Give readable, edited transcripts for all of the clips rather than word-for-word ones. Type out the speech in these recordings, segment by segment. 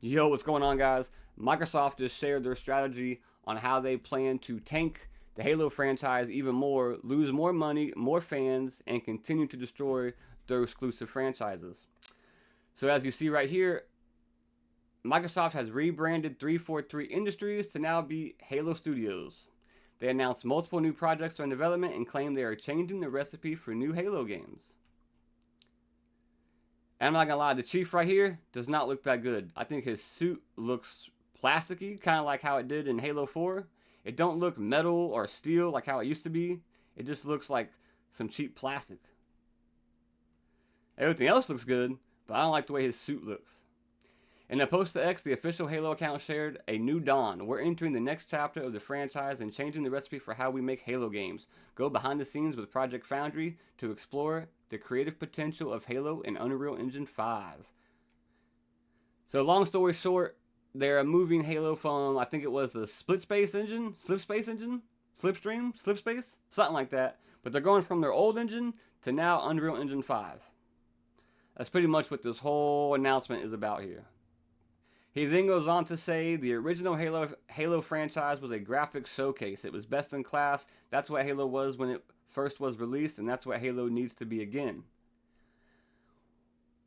Yo, what's going on, guys? Microsoft just shared their strategy on how they plan to tank the Halo franchise even more, lose more money, more fans, and continue to destroy their exclusive franchises. So, as you see right here, Microsoft has rebranded 343 Industries to now be Halo Studios. They announced multiple new projects are in development and claim they are changing the recipe for new Halo games. And I'm not gonna lie, the Chief right here does not look that good. I think his suit looks plasticky, kind of like how it did in Halo 4. It don't look metal or steel like how it used to be. It just looks like some cheap plastic. Everything else looks good, but I don't like the way his suit looks. In a post to X, the official Halo account shared a new dawn. We're entering the next chapter of the franchise and changing the recipe for how we make Halo games. Go behind the scenes with Project Foundry to explore the creative potential of Halo in Unreal Engine 5. So long story short, they're moving Halo from, I think it was the Slipstream, something like that. But they're going from their old engine to now Unreal Engine 5. That's pretty much what this whole announcement is about here. He then goes on to say the original Halo franchise was a graphics showcase. It was best in class. That's what Halo was when it first was released, and that's what Halo needs to be again.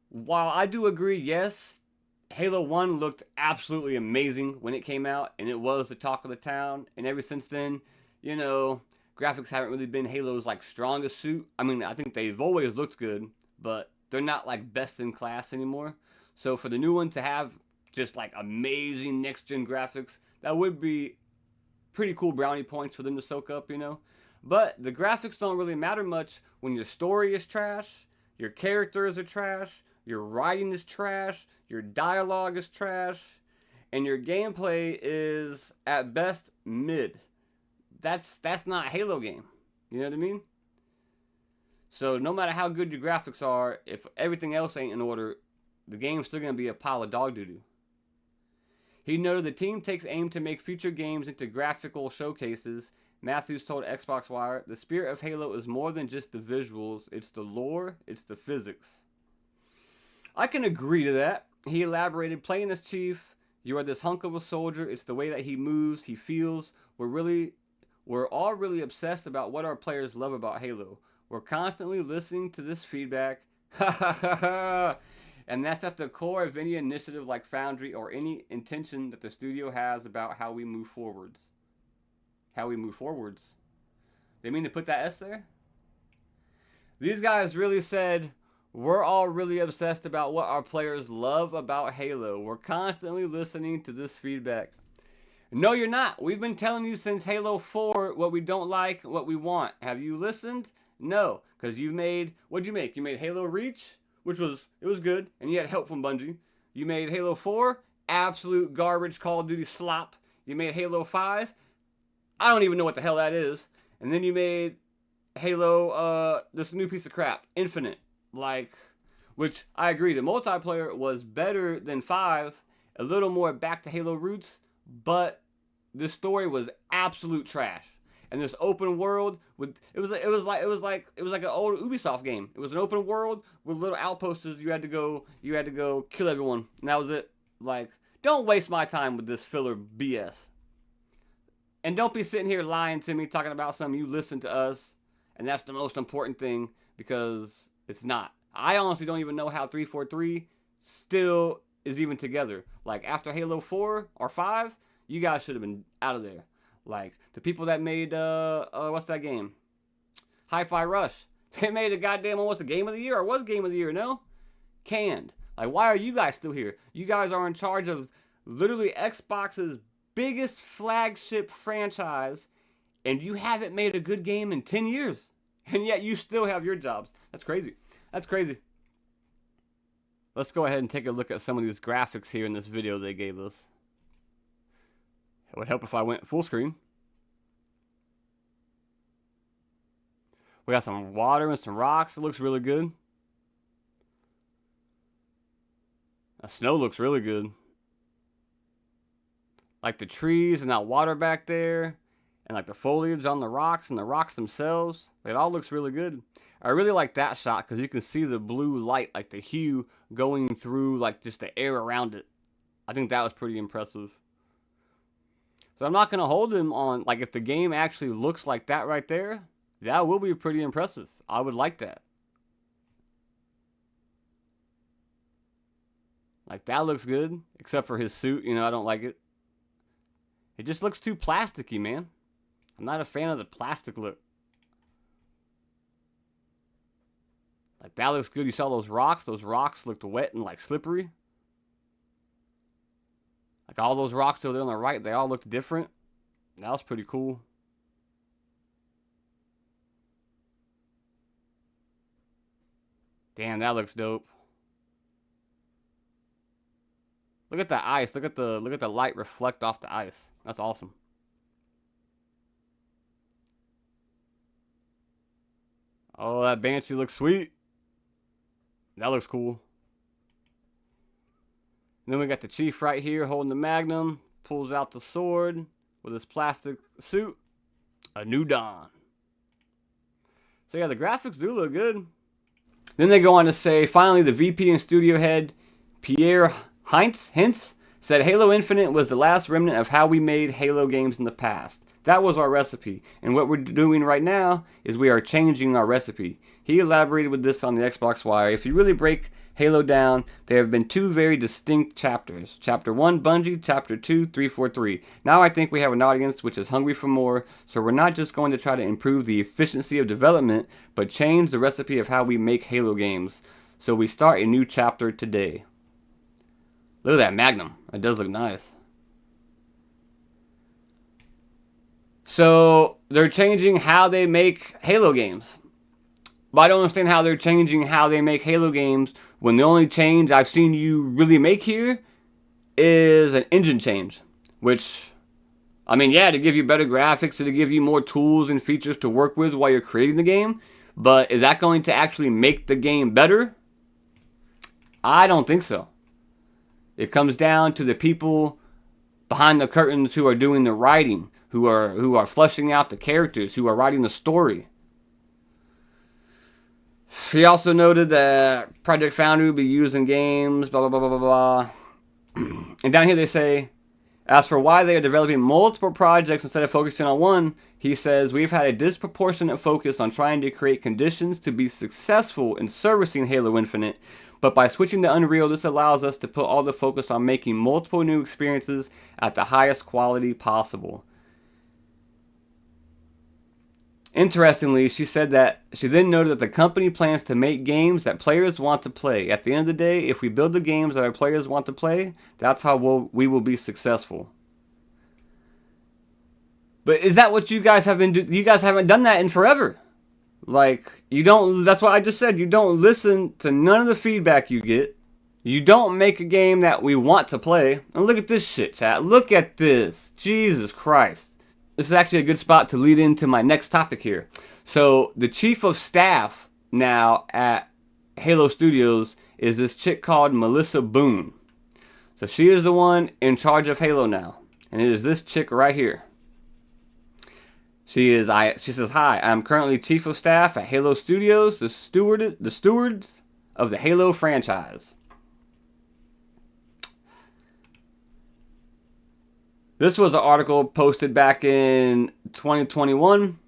While I do agree, yes, Halo 1 looked absolutely amazing when it came out, and it was the talk of the town. And ever since then, graphics haven't really been Halo's strongest suit. I mean, I think they've always looked good, but they're not best in class anymore. So for the new one to have just amazing next gen graphics, that would be pretty cool brownie points for them to soak up, But the graphics don't really matter much when your story is trash, your characters are trash, your writing is trash, your dialogue is trash, and your gameplay is at best mid. That's not a Halo game. You know what I mean? So no matter how good your graphics are, if everything else ain't in order, the game's still gonna be a pile of dog doo doo. He noted the team takes aim to make future games into graphical showcases. Matthews told Xbox Wire, the spirit of Halo is more than just the visuals, it's the lore, it's the physics. I can agree to that. He elaborated, playing as Chief, you are this hunk of a soldier, it's the way that he moves, he feels. We're all really obsessed about what our players love about Halo. We're constantly listening to this feedback. And that's at the core of any initiative like Foundry or any intention that the studio has about how we move forwards. How we move forwards. They mean to put that S there? These guys really said, we're all really obsessed about what our players love about Halo. We're constantly listening to this feedback. No, you're not. We've been telling you since Halo 4 what we don't like, what we want. Have you listened? No, because what'd you make? You made Halo Reach, which was good, and you had help from Bungie. You made Halo 4, absolute garbage Call of Duty slop. You made Halo 5, I don't even know what the hell that is. And then you made Halo, this new piece of crap, Infinite. Which I agree, the multiplayer was better than 5, a little more back to Halo roots, but the story was absolute trash. And this open world it was like an old Ubisoft game. It was an open world with little outposts. You had to go kill everyone, and that was it. Don't waste my time with this filler BS. And don't be sitting here lying to me, talking about something you listen to us, and that's the most important thing, because it's not. I honestly don't even know how 343 still is even together. After Halo 4 or 5, you guys should have been out of there. The people that made, what's that game? Hi-Fi Rush. They made a goddamn almost a game of the year, or was game of the year, no? Canned. Why are you guys still here? You guys are in charge of literally Xbox's biggest flagship franchise, and you haven't made a good game in 10 years. And yet you still have your jobs. That's crazy. That's crazy. Let's go ahead and take a look at some of these graphics here in this video they gave us. It would help if I went full screen. We got some water and some rocks. It looks really good. The snow looks really good. The trees and that water back there. And the foliage on the rocks and the rocks themselves. It all looks really good. I really like that shot because you can see the blue light, the hue going through just the air around it. I think that was pretty impressive. So I'm not going to hold him on, like, if the game actually looks like that right there, that will be pretty impressive. I would like that. Like, that looks good, except for his suit. You know, I don't like it. It just looks too plasticky, man. I'm not a fan of the plastic look. Like, that looks good. You saw those rocks? Those rocks looked wet and, like, slippery. Like, all those rocks over there on the right, they all looked different. That was pretty cool. Damn, that looks dope. Look at the ice. Look at the light reflect off the ice. That's awesome. Oh, that Banshee looks sweet. That looks cool. And then we got the Chief right here holding the Magnum. Pulls out the sword with his plastic suit. A new dawn. So yeah, the graphics do look good. Then they go on to say, finally, the VP and studio head, Pierre Hintz, said Halo Infinite was the last remnant of how we made Halo games in the past. That was our recipe, and what we're doing right now is we are changing our recipe. He elaborated with this on the Xbox Wire. If you really break Halo down, there have been two very distinct chapters. Chapter 1, Bungie. Chapter 2, 343. Now I think we have an audience which is hungry for more, so we're not just going to try to improve the efficiency of development, but change the recipe of how we make Halo games. So we start a new chapter today. Look at that Magnum. It does look nice. So they're changing how they make Halo games. But I don't understand how they're changing how they make Halo games when the only change I've seen you really make here is an engine change. Which, I mean, yeah, to give you better graphics, to give you more tools and features to work with while you're creating the game. But is that going to actually make the game better? I don't think so. It comes down to the people behind the curtains who are doing the writing, who are fleshing out the characters, who are writing the story. He also noted that Project Foundry will be used in games, blah, blah, blah, blah, blah, blah. And down here they say, as for why they are developing multiple projects instead of focusing on one, he says, we've had a disproportionate focus on trying to create conditions to be successful in servicing Halo Infinite, but by switching to Unreal, this allows us to put all the focus on making multiple new experiences at the highest quality possible. Interestingly, she said that she then noted that the company plans to make games that players want to play. At the end of the day, if we build the games that our players want to play, that's how we will be successful. But is that what you guys have been doing? You guys haven't done that in forever. Like, you don't, that's what I just said. You don't listen to none of the feedback you get. You don't make a game that we want to play. And look at this shit, chat. Look at this. Jesus Christ. This is actually a good spot to lead into my next topic here. So, the chief of staff now at Halo Studios is this chick called Melissa Boon. So, she is the one in charge of Halo now. And it is this chick right here. She says, hi, I'm currently chief of staff at Halo Studios, the stewards of the Halo franchise. This was an article posted back in 2021.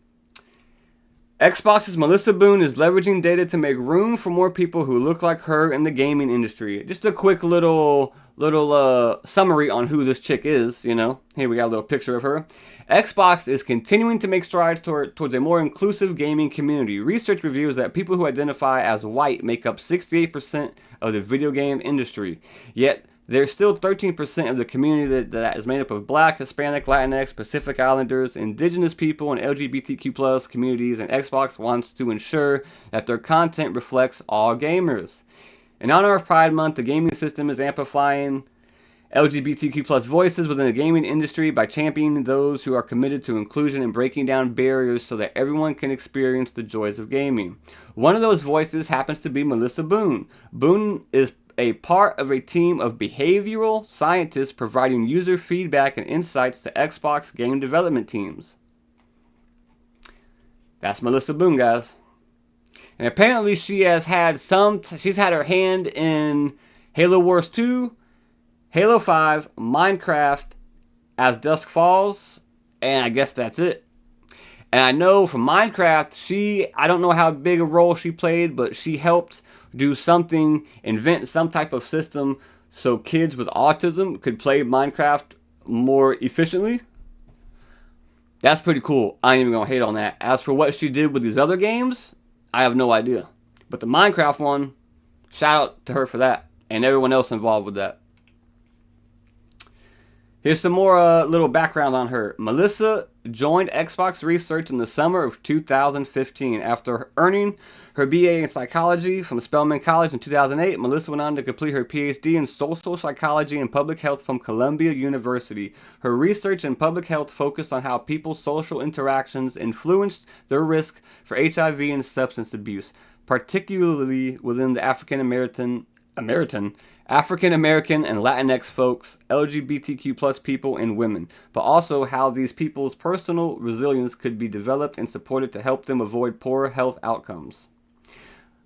Xbox's Melissa Boon is leveraging data to make room for more people who look like her in the gaming industry. Just a quick little summary on who this chick is, you know. Here we got a little picture of her. Xbox is continuing to make strides towards a more inclusive gaming community. Research reveals that people who identify as white make up 68% of the video game industry. Yet, there's still 13% of the community that is made up of Black, Hispanic, Latinx, Pacific Islanders, Indigenous people, and LGBTQ+ communities, and Xbox wants to ensure that their content reflects all gamers. In honor of Pride Month, the gaming system is amplifying LGBTQ+ voices within the gaming industry by championing those who are committed to inclusion and breaking down barriers so that everyone can experience the joys of gaming. One of those voices happens to be Melissa Boon. Boon is a part of a team of behavioral scientists providing user feedback and insights to Xbox game development teams. That's Melissa Boon, guys. And apparently she's had her hand in Halo Wars 2, Halo 5, Minecraft, As Dusk Falls, and I guess that's it. And I know from Minecraft, I don't know how big a role she played, but she helped do something, invent some type of system so kids with autism could play Minecraft more efficiently. That's pretty cool. I ain't even gonna hate on that. As for what she did with these other games, I have no idea. But the Minecraft one, shout out to her for that, and everyone else involved with that. Here's some more little background on her. Melissa joined Xbox Research in the summer of 2015. After earning her BA in psychology from Spelman College in 2008, Melissa went on to complete her PhD in social psychology and public health from Columbia University. Her research in public health focused on how people's social interactions influenced their risk for HIV and substance abuse, particularly within the African American and Latinx folks, LGBTQ plus people, and women, but also how these people's personal resilience could be developed and supported to help them avoid poor health outcomes.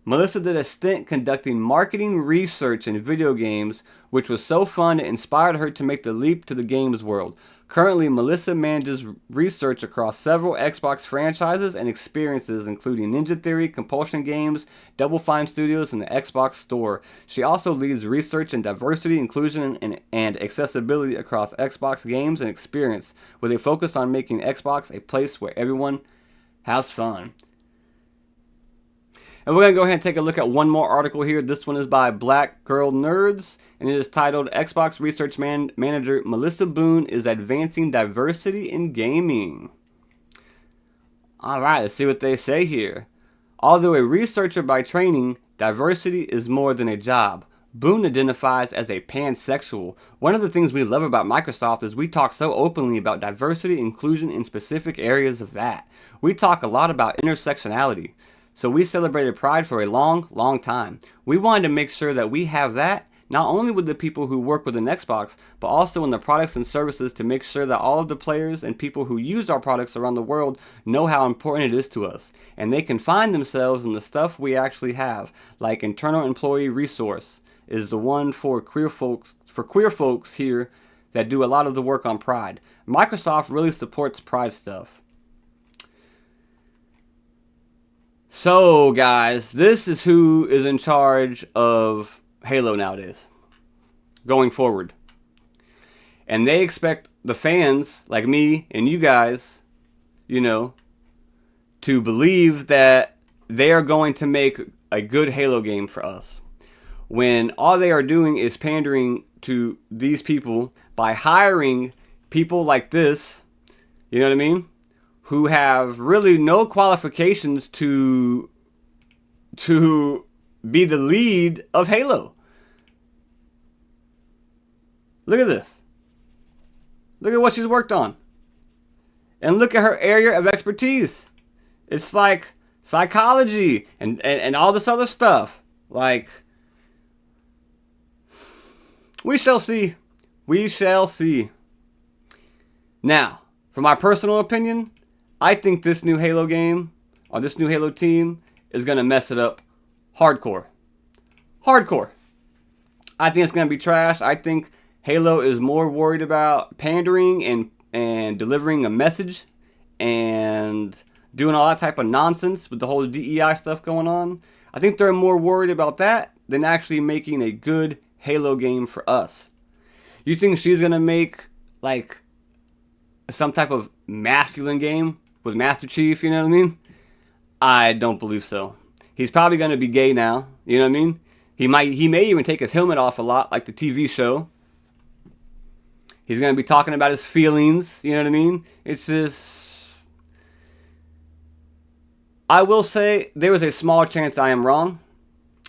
Melissa did a stint conducting marketing research in video games, which was so fun it inspired her to make the leap to the games world. Currently, Melissa manages research across several Xbox franchises and experiences, including Ninja Theory, Compulsion Games, Double Fine Studios, and the Xbox Store. She also leads research in diversity, inclusion, and accessibility across Xbox games and experience, with a focus on making Xbox a place where everyone has fun. And we're going to go ahead and take a look at one more article here. This one is by Black Girl Nerds, and it is titled Xbox Research Manager Melissa Boon is Advancing Diversity in Gaming. Alright, let's see what they say here. Although a researcher by training, diversity is more than a job. Boon identifies as a pansexual. One of the things we love about Microsoft is we talk so openly about diversity, inclusion in specific areas of that. We talk a lot about intersectionality. So we celebrated Pride for a long, long time. We wanted to make sure that we have that, not only with the people who work within Xbox, but also in the products and services to make sure that all of the players and people who use our products around the world know how important it is to us. And they can find themselves in the stuff we actually have, like internal employee resource is the one for queer folks here that do a lot of the work on Pride. Microsoft really supports Pride stuff. So, guys, this is who is in charge of Halo nowadays, going forward. And they expect the fans, like me and you guys, to believe that they are going to make a good Halo game for us, when all they are doing is pandering to these people by hiring people like this, you know what I mean? Who have really no qualifications to be the lead of Halo. Look at this. Look at what she's worked on. And look at her area of expertise. It's like psychology and all this other stuff. Like, we shall see. We shall see. Now, for my personal opinion, I think this new Halo game, or this new Halo team, is going to mess it up hardcore. Hardcore. I think it's going to be trash. I think Halo is more worried about pandering and delivering a message and doing all that type of nonsense with the whole DEI stuff going on. I think they're more worried about that than actually making a good Halo game for us. You think she's going to make, like, some type of masculine game with Master Chief, you know what I mean? I don't believe so. He's probably going to be gay now, you know what I mean? He may even take his helmet off a lot, like the TV show. He's going to be talking about his feelings, you know what I mean? It's just, I will say there was a small chance I am wrong.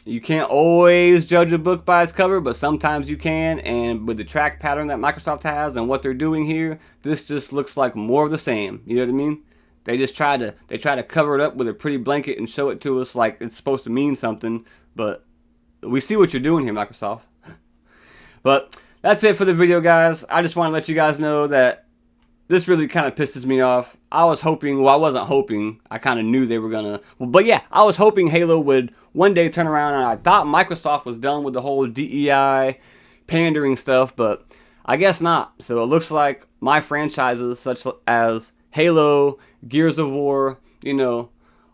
You can't always judge a book by its cover, but sometimes you can. And with the track pattern that Microsoft has and what they're doing here, this just looks like more of the same. You know what I mean? They try to cover it up with a pretty blanket and show it to us like it's supposed to mean something. But we see what you're doing here, Microsoft. But that's it for the video, guys. I just want to let you guys know that this really kind of pisses me off. I was hoping, well, I wasn't hoping. I kind of knew they were going to. Well, but yeah, I was hoping Halo would one day turn around, and I thought Microsoft was done with the whole DEI pandering stuff, but I guess not. So it looks like my franchises, such as Halo, Gears of War, you know,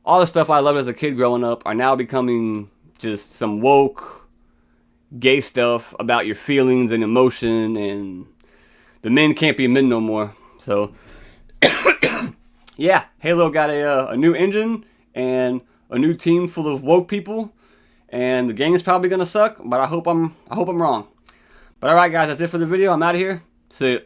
all the stuff I loved as a kid growing up, are now becoming just some woke, gay stuff about your feelings and emotion, and the men can't be men no more. So, yeah, Halo got a new engine and a new team full of woke people, and the game's probably gonna suck. But I hope I'm wrong. But alright, guys, that's it for the video. I'm out of here. See ya.